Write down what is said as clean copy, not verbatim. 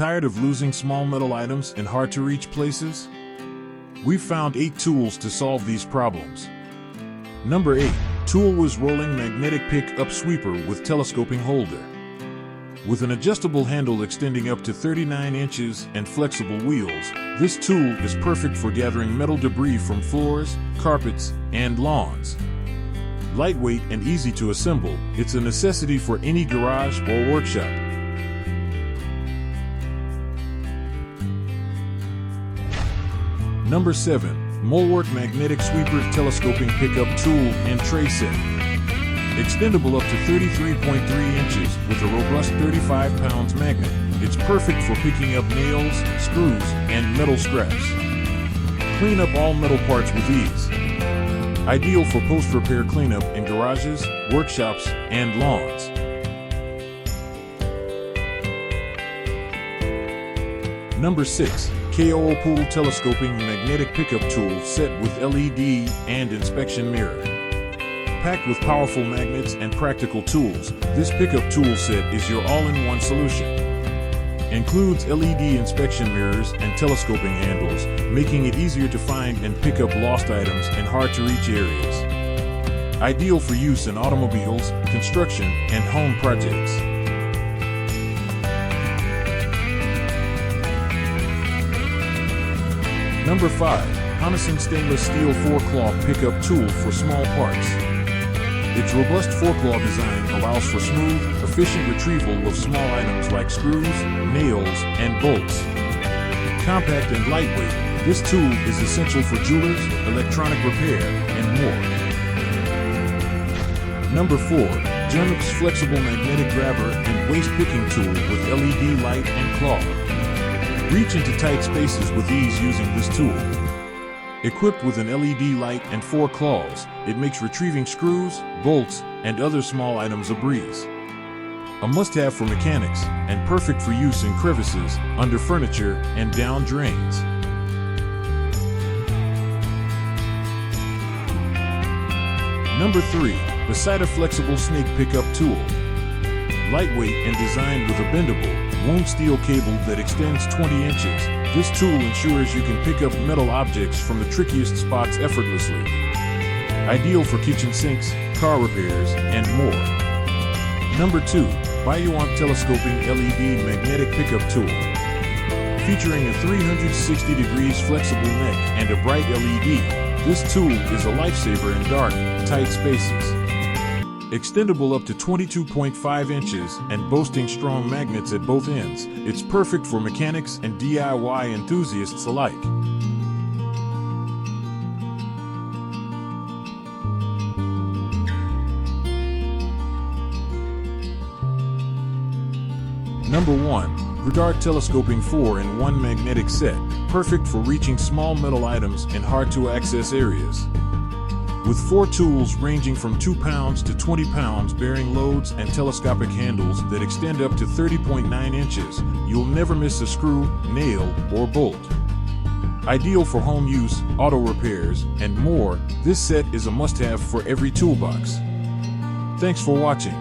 Tired of losing small metal items in hard-to-reach places? We've found 8 tools to solve these problems. Number 8. Toolwiz Rolling Magnetic Pick-Up Sweeper with Telescoping Holder. With an adjustable handle extending up to 39 inches and flexible wheels, this tool is perfect for gathering metal debris from floors, carpets, and lawns. Lightweight and easy to assemble, it's a necessity for any garage or workshop. Number 7. Mulwark Magnetic Sweeper Telescoping Pickup Tool and Tray Set. Extendable up to 33.3 inches with a robust 35 pounds magnet, it's perfect for picking up nails, screws, and metal scraps. Clean up all metal parts with ease. Ideal for post-repair cleanup in garages, workshops, and lawns. Number 6. KOOPOOL Telescoping Magnetic Pickup Tool Set with LED and Inspection Mirror. Packed with powerful magnets and practical tools, this pickup tool set is your all-in-one solution. Includes LED inspection mirrors and telescoping handles, making it easier to find and pick up lost items in hard-to-reach areas. Ideal for use in automobiles, construction, and home projects. Number 5. Honeson Stainless Steel 4-Claw Pickup Tool for Small Parts. Its robust 4-claw design allows for smooth, efficient retrieval of small items like screws, nails, and bolts. Compact and lightweight, this tool is essential for jewelers, electronic repair, and more. Number 4. Genop's Flexible Magnetic Grabber and Waste Picking Tool with LED light and claw. Reach into tight spaces with ease using this tool. Equipped with an LED light and 4 claws, it makes retrieving screws, bolts, and other small items a breeze. A must-have for mechanics, and perfect for use in crevices, under furniture, and down drains. Number 3. Beside a Flexible Snake Pickup Tool. Lightweight and designed with a bendable, wound steel cable that extends 20 inches, this tool ensures you can pick up metal objects from the trickiest spots effortlessly. Ideal for kitchen sinks, car repairs, and more. Number 2. Mulwark Telescoping LED Magnetic Pickup Tool. Featuring a 360 degrees flexible neck and a bright LED, this tool is a lifesaver in dark, tight spaces. Extendable up to 22.5 inches and boasting strong magnets at both ends, it's perfect for mechanics and DIY enthusiasts alike. Number 1. Regard Telescoping 4-in-1 Magnetic Set, perfect for reaching small metal items in hard-to-access areas. With 4 tools ranging from 2 pounds to 20 pounds bearing loads and telescopic handles that extend up to 30.9 inches, you'll never miss a screw, nail, or bolt. Ideal for home use, auto repairs, and more, this set is a must-have for every toolbox. Thanks for watching.